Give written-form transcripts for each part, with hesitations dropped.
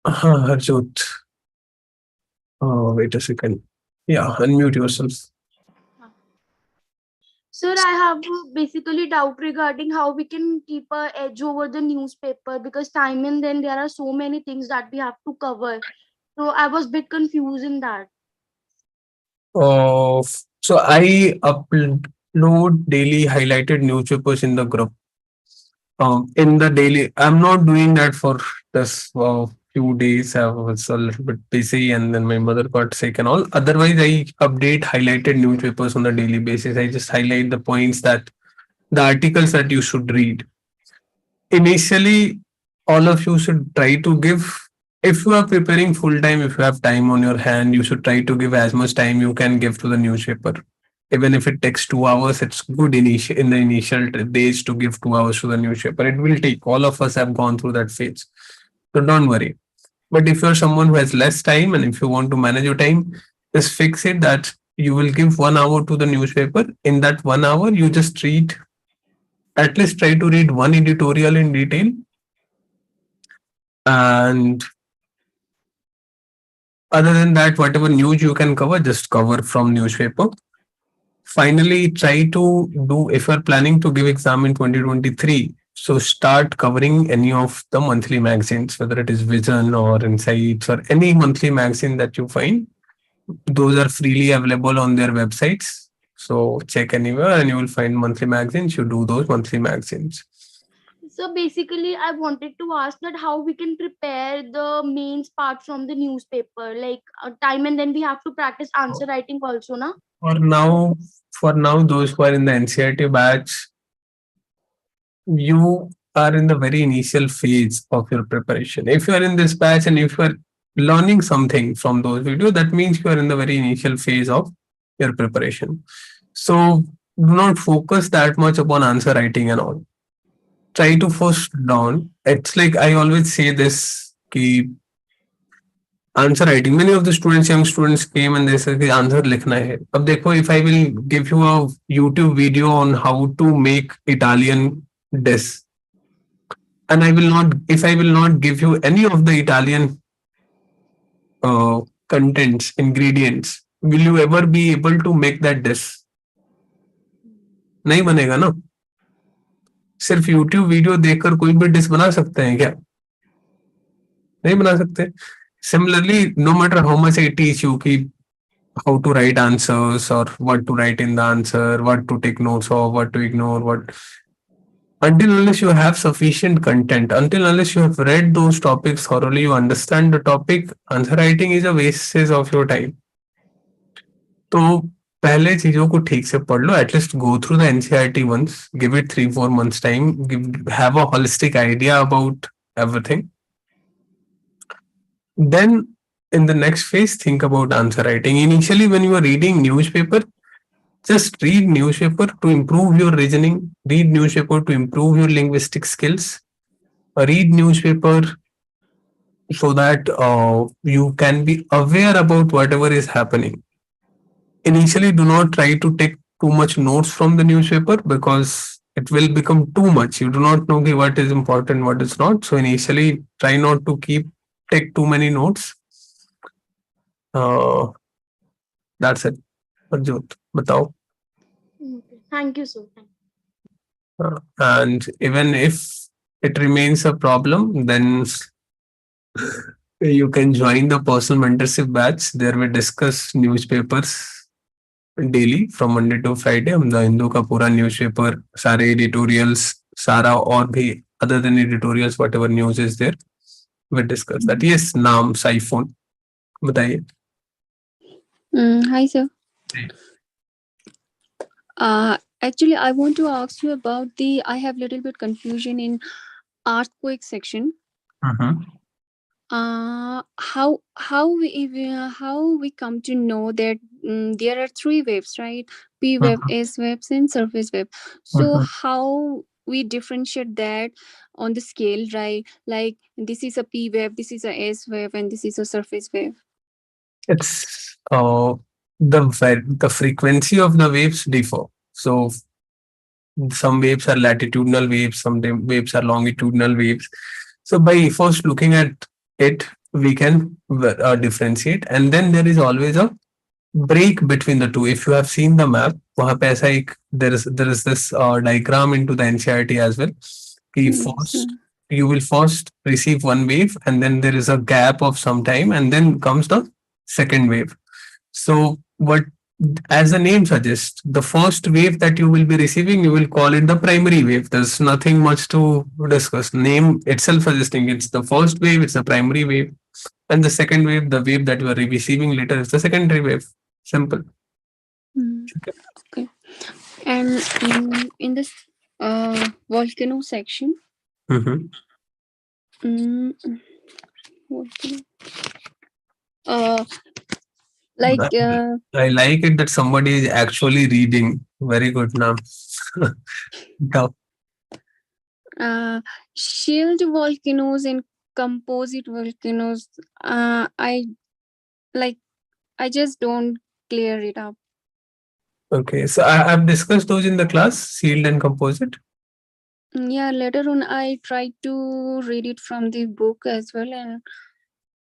Harjot, wait a second. Yeah, unmute yourself. Sir, I have basically doubt regarding how we can keep a edge over the newspaper, because time and then there are so many things that we have to cover. So I was bit confused in that. So I upload daily highlighted newspapers in the group. In the daily, I'm not doing that for this few days. I was a little bit busy, and then my mother got sick and all. Otherwise, I update highlighted newspapers on a daily basis. I just highlight the points that the articles that you should read. Initially, all of you should try to give, if you are preparing full time, if you have time on your hand, you should try to give as much time you can give to the newspaper. Even if it takes 2 hours, it's good in the initial days to give 2 hours to the newspaper. It will take. All of us have gone through that phase. So don't worry. But if you're someone who has less time and if you want to manage your time, just fix it that you will give 1 hour to the newspaper. In that 1 hour, you just read, at least try to read one editorial in detail. And other than that, whatever news you can cover, just cover from newspaper. Finally, try to do, if you're planning to give exam in 2023, so start covering any of the monthly magazines, whether it is Vision or Insights or any monthly magazine that you find. Those are freely available on their websites. So check anywhere and you will find monthly magazines. You do those monthly magazines. So basically, I wanted to ask that how we can prepare the mains part from the newspaper, like time and then we have to practice answer writing also, na? For now, for now, those who are in the NCRT batch, you are in the very initial phase of your preparation. If you are in this batch and if you are learning something from those videos, that means you are in the very initial phase of your preparation. So do not focus that much upon answer writing and all. Try to first learn. It's like I always say this ki answer writing. Many of the students, young students came and they said कि answer लिखना है. अब देखो, if I will give you a YouTube video on how to make Italian dish, and I will not, if I will not give you any of the Italian contents, ingredients, will you ever be able to make that dish? नहीं बनेगा ना. सिर्फ YouTube video देखकर कोई भी dish बना सकते हैं क्या? नहीं बना सकते. Similarly, no matter how much I teach you कि how to write answers or what to write in the answer, what to take notes of, what to ignore, what, until unless you have sufficient content, until unless you have read those topics thoroughly, you understand the topic, answer writing is a waste of your time. तो पहले चीजों को ठीक से पढ़ लो. At least go through the NCERT once, give it 3-4 months time, have a holistic idea about everything. Then in the next phase, think about answer writing. Initially, when you are reading newspaper, just read newspaper to improve your reasoning, read newspaper to improve your linguistic skills, read newspaper so that you can be aware about whatever is happening. Initially, do not try to take too much notes from the newspaper because it will become too much. You do not know what is important, what is not. So initially, try not to take too many notes. Uh, that's it. Arjot, बताओ. Okay. Thank you, sir. And even if it remains a problem, then you can join the personal mentorship batch. There we discuss newspapers daily from Monday to Friday. हम the Hindu का पूरा newspaper, सारे editorials, सारा और भी other than editorials, whatever news is there, we discuss that. Yes, नाम siphon बताइए. Hi, sir. Actually, I want to ask you about I have little bit confusion in earthquake section. How we come to know that there are three waves, right? P wave, S waves, and surface wave. So how we differentiate that on the scale, right? Like this is a P wave, this is a S wave, and this is a surface wave. It's the frequency of the waves differ. So some waves are latitudinal waves, some waves are longitudinal waves. So by first looking at it, we can differentiate. And then there is always a break between the two. If you have seen the map, वहाँ पे ऐसा एक there is this diagram into the NCERT as well. कि Yes, sir. first you will first receive one wave, and then there is a gap of some time, and then comes the second wave. So what, as the name suggests, the first wave that you will be receiving, you will call it the primary wave. There's nothing much to discuss. Name itself suggesting it's the first wave, it's the primary wave. And the second wave, the wave that you are receiving later, is the secondary wave. Simple. Mm, Okay. okay. And in this volcano section, Mhm. mm, volcano, uh, like I like it that somebody is actually reading. Very good now. shield volcanoes and composite volcanoes. I like. I just don't clear it up. Okay, so I've discussed those in the class, sealed and composite. Yeah, later on I tried to read it from the book as well, and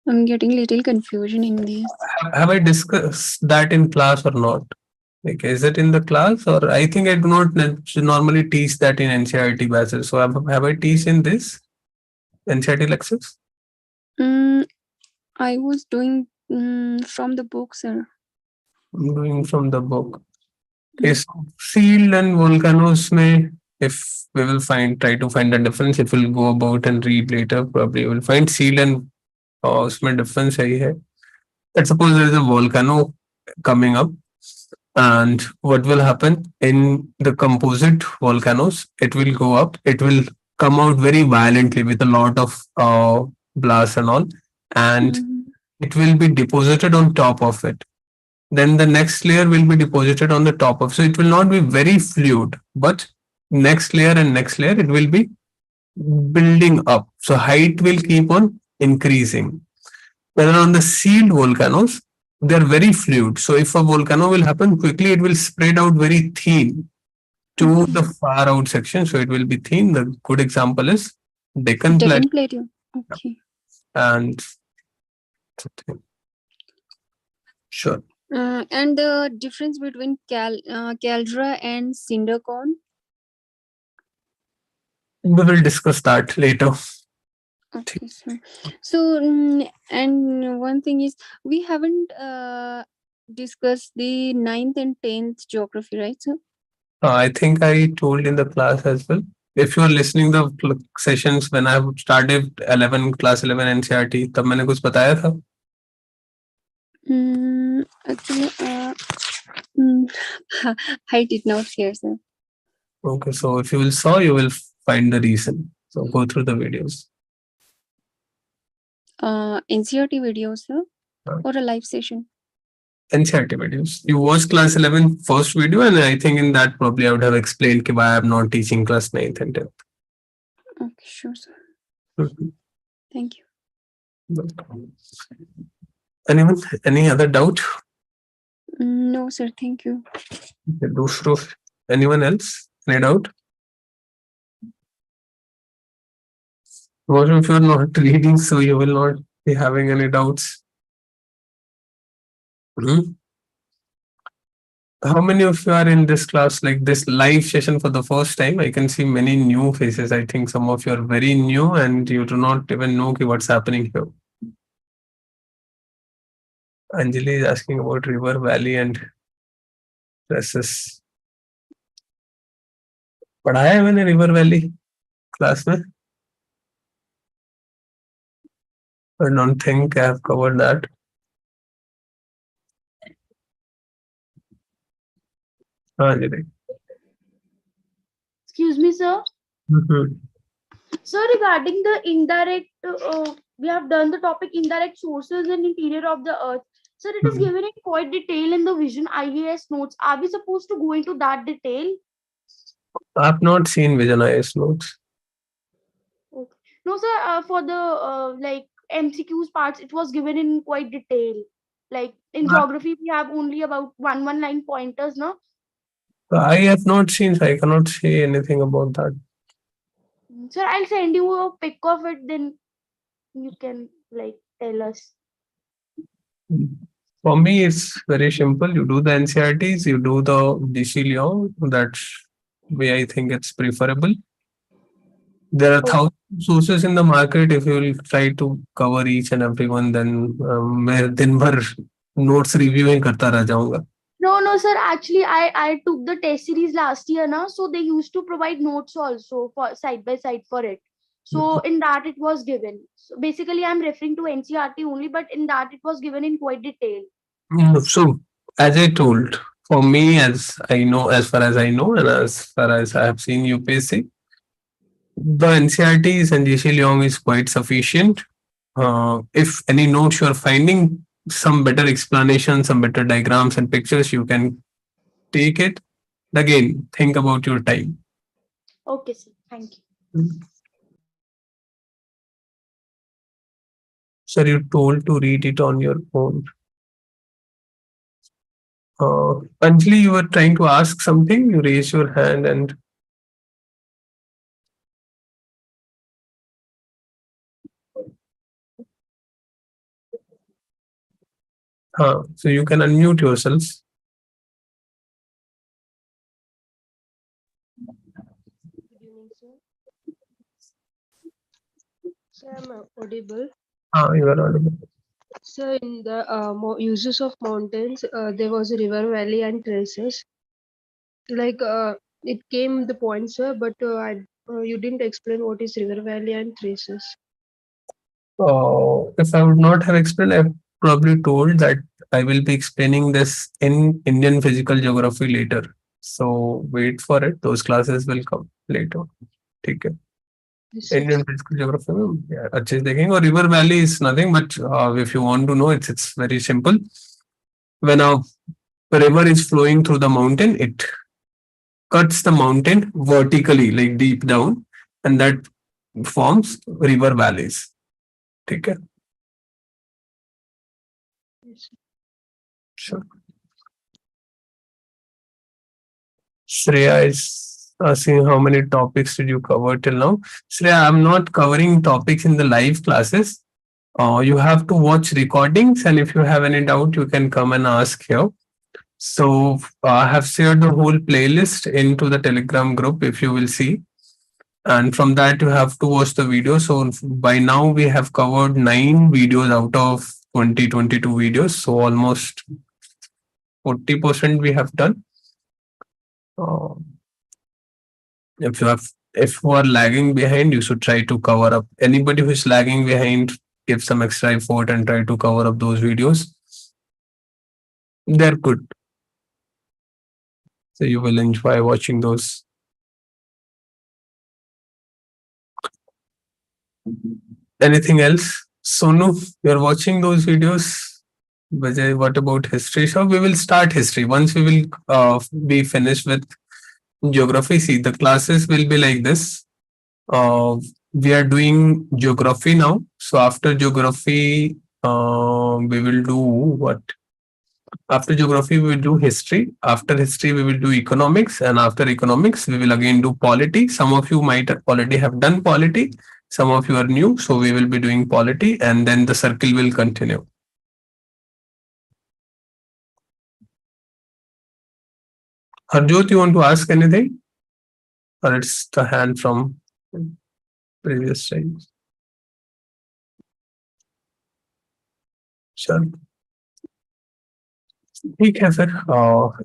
I'm getting little confusion in this. Have I discussed that in class or not? Like, is it in the class, or I think I do not normally teach that in NCERT batches. So have I teach in this NCERT lectures? I was doing from the book, sir. I'm doing from the book. Okay, so sealed and volcanoes may, if we will try to find the difference, it will go about and read later. Probably you will find sealed and उसमें difference है ही है. Let's suppose there is a volcano coming up, and what will happen in the composite volcanoes? It will go up. It will come out very violently with a lot of blasts and all, and Mhm. it will be deposited on top of it. Then the next layer will be deposited on the top of. So it will not be very fluid, but next layer and next layer it will be building up. So height will keep on increasing. Whether on the sealed volcanoes, they're very fluid. So if a volcano will happen quickly, it will spread out very thin to Okay. the far out section. So it will be thin. The good example is Deccan Plateau. Deccan Plateau. Okay. And sure, And the difference between caldera and cinder cone. we will discuss that later. Okay, sir. So, and one thing is, we haven't discussed the 9th and 10th geography, right, sir? I think I told in the class as well. If you are listening the sessions when I started 11 class 11 NCERT, तब मैंने कुछ बताया था. Actually, mm, I did not hear, sir. Okay, so if you will saw, you will find the reason. So go through the videos. NCERT videos, sir, or a live session? NCERT videos. You watched class 11 first video, and I think in that probably I would have explained why I'm not teaching class 9th and 10th. Okay, sure, sir. Mhm. Thank you. Anyone? Any other doubt? No, sir. Thank you. Anyone else? Any doubt? What if you're not reading, so you will not be having any doubts? How many of you are in this class, like this live session for the first time? I can see many new faces. I think some of you are very new and you do not even know what's happening here. Anjali is asking about river, valley and stresses. पढ़ाया है मैंने river valley class में? I don't think I have covered that. हाँ जी. Excuse me, sir. Mhm. So regarding the indirect, we have done the topic indirect sources and interior of the earth. Sir, it is Mhm. given in quite detail in the Vision IAS notes. Are we supposed to go into that detail? I've not seen Vision IS notes. Okay. No, sir. For the like MCQs parts, it was given in quite detail. Like in geography, we have only about one line pointers, no? I have not seen, so I cannot say anything about that. Sir, I'll send you a pic of it. Then you can like tell us? For me, it's very simple. You do the NCRTs, you do the DC Leong. That's way I think it's preferable. There are Okay. thousands of sources in the market. If you will try to cover each and every one, then मैं दिन भर notes reviewing करता रह जाऊंगा. No, no, sir. Actually, I took the test series last year, na. So they used to provide notes also for side by side for it. So in that it was given. So basically, I'm referring to NCRT only, but in that it was given in quite detail. So, as I told, for me, as I know, as far as I know, and as far as I have seen UPSC, the NCRTs and GC Leong is quite sufficient. If any notes you are finding, some better explanation, some better diagrams and pictures, you can take it. Again, think about your time. Okay, sir. Thank you. Sir, you told to read it on your phone. Anjali, you were trying to ask something. You raised your hand and so you can unmute yourself. Good evening, sir. Sir, I'm audible. You are audible. Sir, in the uses of mountains, there was a river, valley, and traces. Like it came the point, sir, but you didn't explain what is river, valley, and traces. If I would not have explained, I probably told that I will be explaining this in Indian physical geography later. So wait for it. Those classes will come later. ठीक है. Yes, sir. Indian physical geography में अच्छे से देखेंगे. और river valley is nothing but if you want to know, it's very simple. When a river is flowing through the mountain, it cuts the mountain vertically, like deep down, and that forms river valleys. ठीक है. Yes, sir. Sure. Shreya is asking how many topics did you cover till now? Shreya, I'm not covering topics in the live classes. You have to watch recordings, and if you have any doubt, you can come and ask here. So I have shared the whole playlist into the Telegram group, if you will see. And from that, you have to watch the video. So by now, we have covered 9 videos out of 22 videos. So almost 40% we have done. If you are lagging behind, you should try to cover up. Anybody who is lagging behind, give some extra effort and try to cover up those videos. They're good. So you will enjoy watching those. Anything else? Sonu, you're watching those videos. Vijay, what about history? So we will start history. Once we will be finished with geography, see the classes will be like this. We are doing geography now. So after geography, we will do what? After geography, we will do history. After history, we will do economics. And after economics, we will again do polity. Some of you might already have done polity. Some of you are new. So we will be doing polity and then the circle will continue. Harjot, you want to ask anything? Or it's the hand from previous times? Sure. ठीक है sir.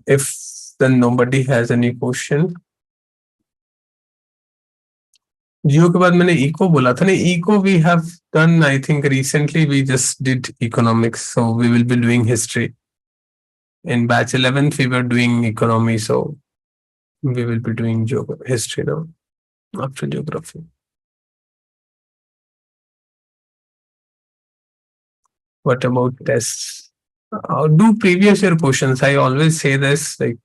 If then nobody has any question. जियो के बाद मैंने eco बोला था ना. Echo we have done, I think recently we just did economics, so we will be doing history. In batch 11th we were doing economy, so we will be doing history now after geography. What about tests? Do previous year questions. I always say this, like,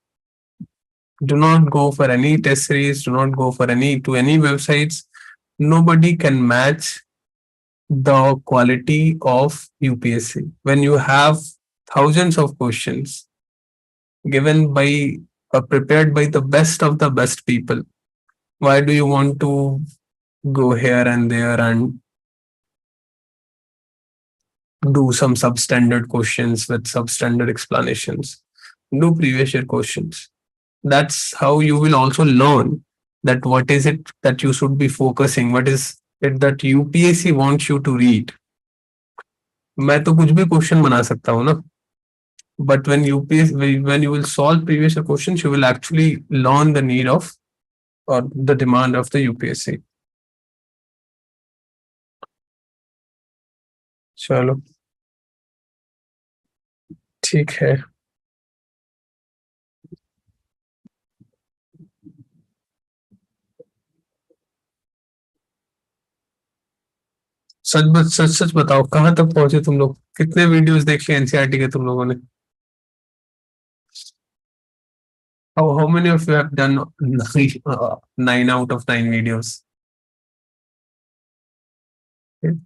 do not go for any test series, do not go for any websites. Nobody can match the quality of UPSC. When you have thousands of questions given by prepared by the best of the best people, why do you want to go here and there and do some substandard questions with substandard explanations. Do previous year questions. That's how you will also learn that what is it that you should be focusing, what is it that UPSC wants you to read. मैं तो कुछ भी question बना सकता हूँ ना, but when you will solve previous year questions, you will actually learn the need of or the demand of the UPSC. चलो ठीक है. सच सच बताओ कहाँ तक पहुंचे तुम लोग, कितने वीडियोस देख लिए एनसीईआरटी के तुम लोगों ने? How many of you have done 9 out of 9 videos? Okay.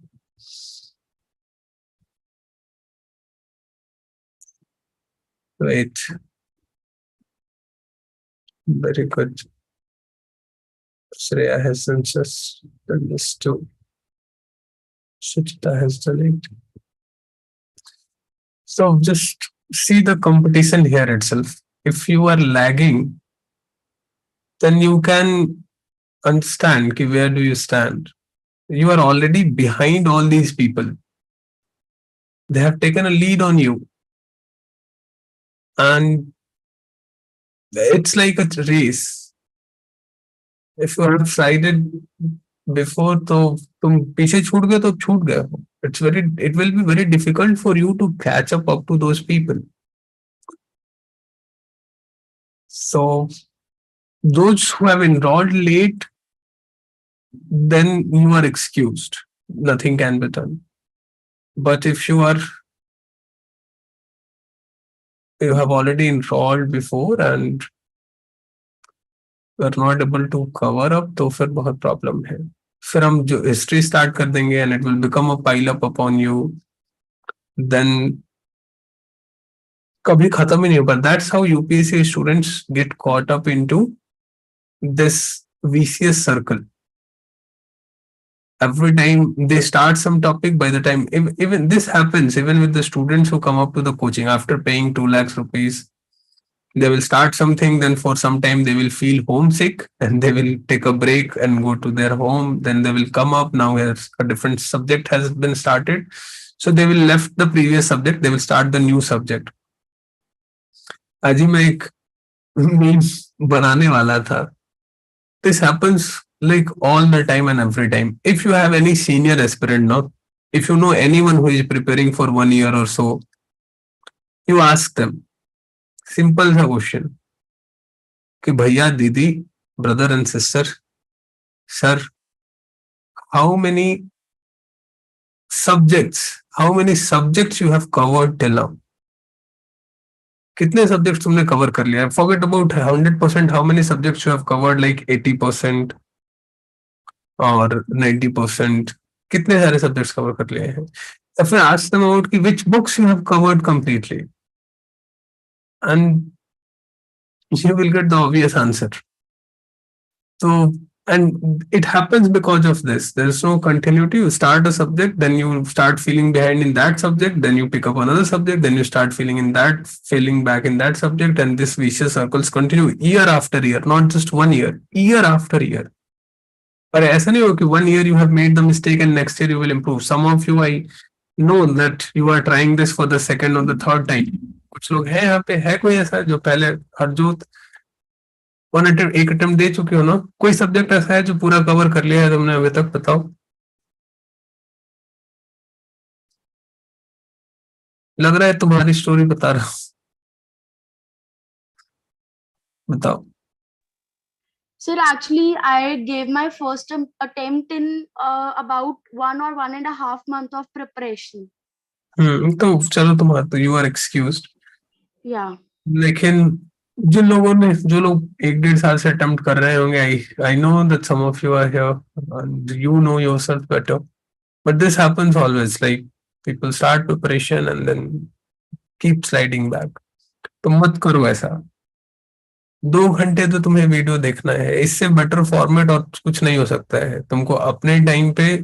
Great. Very good. Shreya has just done this too. Suchita has done it. So just see the competition here itself. If you are lagging, then you can understand ki where do you stand. You are already behind all these people. They have taken a lead on you. And it's like a race. If you have tried it before, तो तुम पीछे छूट गए तो छूट गए. It will be very difficult for you to catch up to those people. So those who have enrolled late, then you are excused. Nothing can be done. But if you have already enrolled before and you are not able to cover up, तो फिर बहुत problem है. फिर हम जो history start कर देंगे and it will become a pile up upon you. Then कभी खत्म ही नहीं होगा. That's how UPSC students get caught up into this vicious circle. Every time they start some topic, by the time even this happens, even with the students who come up to the coaching after paying 2 lakhs rupees, they will start something, then for some time they will feel homesick and they will take a break and go to their home. Then they will come up. Now here's a different subject has been started. So they will left the previous subject, they will start the new subject. आज ही मैं एक meme बनाने वाला था. This happens like all the time and every time. If you have any senior aspirant, no, if you know anyone who is preparing for 1 year or so, you ask them simple सा question कि भैया दीदी, brother and sister, sir, how many subjects you have covered till now? कितने subjects तुमने cover कर लिया? Forget about 100%, how many subjects you have covered, like 80% or 90%. कितने सारे सब्जेक्ट्स कवर कर लिए हैं? या फिर ask them about कि which books you have covered completely, and you will get the obvious answer. So, and it happens because of this. There is no continuity. You start a subject, then you start feeling behind in that subject, then you pick up another subject, then you start feeling back in that subject, and this vicious circles continue year after year, not just 1 year, year after year. But ऐसा नहीं हो कि 1 year you have made the mistake and next year you will improve. Some of you, I know that you are trying this for the second or the third time. कुछ लोग हैं यहाँ पे, है कोई ऐसा जो पहले हरजोत एक अटेम्प्ट दे चुके हो ना? कोई सब्जेक्ट ऐसा है जो पूरा कवर कर लिया है तुमने अभी तक? बताओ. लग रहा है तुम्हारी स्टोरी बता रहा हूं. बताओ. Sir, actually, I gave my first attempt in about 1.5 months of preparation. तो चलो तुम्हारा तो you are excused. Yeah. लेकिन जो लोग 1.5 साल से अटेम्प्ट कर रहे होंगे, I know that some of you are here and you know yourself better, but this happens always. Like people start preparation and then keep sliding back. तो मत करो ऐसा. 2 घंटे तो तुम्हें वीडियो देखना है, इससे बेटर फॉर्मेट और कुछ नहीं हो सकता है. तुमको अपने टाइम पे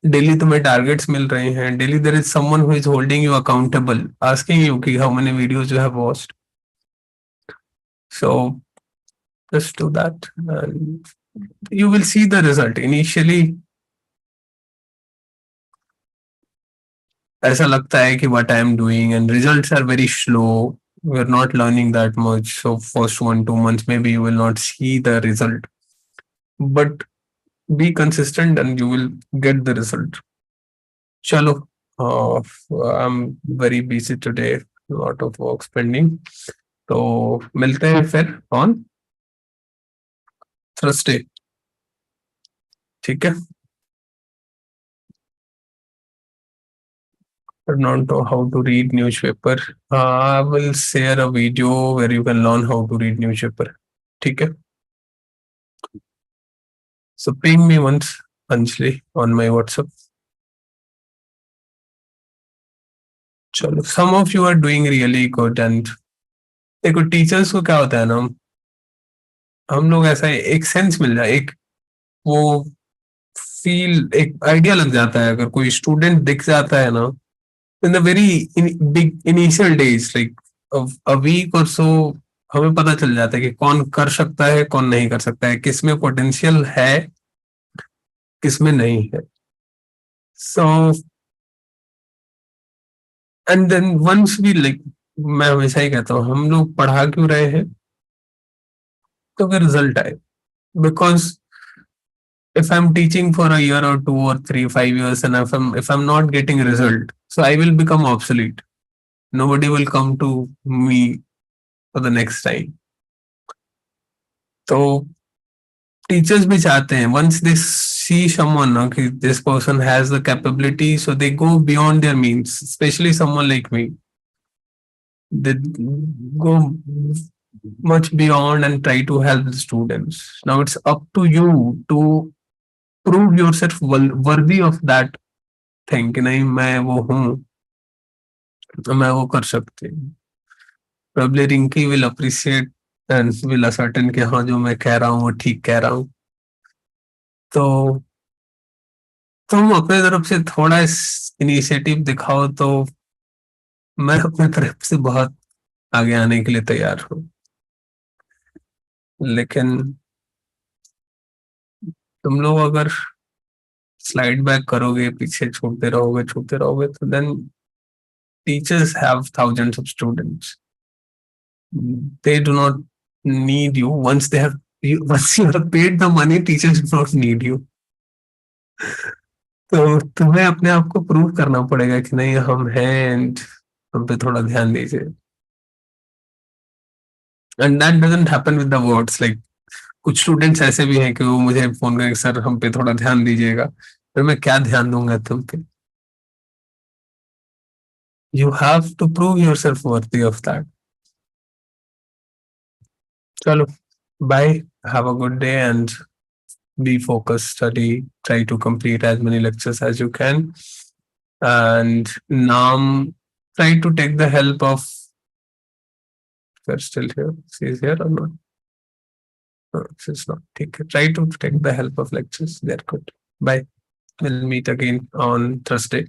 डेली तुम्हें टारगेट्स मिल रहे हैं, daily there is someone who is holding you accountable, asking you कि how many videos you have watched. So just do that and you will see the result. Initially ऐसा लगता है कि what I am doing and results are very slow. We're not learning that much. So first 1-2 months maybe you will not see the result. But be consistent and you will get the result. Chalo, I'm very busy today. Lot of work pending. तो मिलते हैं फिर on Thursday. ठीक है. I don't know how to read newspaper. I will share a video where you can learn how to read newspaper. ठीक है. So ping me once, Anjali, on my WhatsApp. चलो, some of you are doing really good and देखो teachers को क्या होता है ना, हम लोग ऐसा एक सेंस मिल जाए, एक वो फील, एक आइडिया लग जाता है. अगर कोई स्टूडेंट दिख जाता है ना, in the very big initial days, like a week or so, हमें पता चल जाता है कि कौन कर सकता है, कौन नहीं कर सकता है, किसमें पोटेंशियल है, किसमें नहीं है. So and then once we like, मैं हमेशा ही कहता हूँ, हम लोग पढ़ा क्यों रहे हैं, तो फिर रिजल्ट आए. Because if I'm teaching for a year or 2 or 3, 5 years and if I'm not getting a result, so I will become obsolete. Nobody will come to me for the next time. तो teachers भी चाहते हैं once they see someone ना कि this person has the capability, so they go beyond their means, especially someone like me. They go much beyond and try to help the students. Now it's up to you to prove yourself worthy of that thing कि नहीं मैं वो हूँ, मैं वो कर सकती हूँ. Probably Rinki will appreciate and will ascertain कि हाँ जो मैं कह रहा हूँ वो ठीक कह रहा हूँ. तो तुम अपने तरफ से थोड़ा इनिशिएटिव दिखाओ तो मैं अपने तरफ से बहुत आगे आने के लिए तैयार हूँ. लेकिन तुम लोग अगर स्लाइड बैक करोगे, पीछे छूटते रहोगे तो then teachers have thousands of students. They do not need you. Once once you have paid the money, teachers do not need you. तो तुम्हें अपने आप को प्रूव करना पड़ेगा कि नहीं हम हैं एंड हम पे थोड़ा ध्यान दीजिए. And that doesn't happen with the words. Like कुछ स्टूडेंट्स ऐसे भी हैं कि वो मुझे फोन करके सर हम पे थोड़ा ध्यान दीजिएगा, फिर मैं क्या ध्यान दूंगा तुम पे. You have to prove yourself worthy of that. चलो, bye, have a good day and be focused, study, try to complete as many lectures as you can, and Naam, try to take the help of, they're still here, she's here or not, no, she's not. Try to take the help of lectures, they're good. Bye, we'll meet again on Thursday.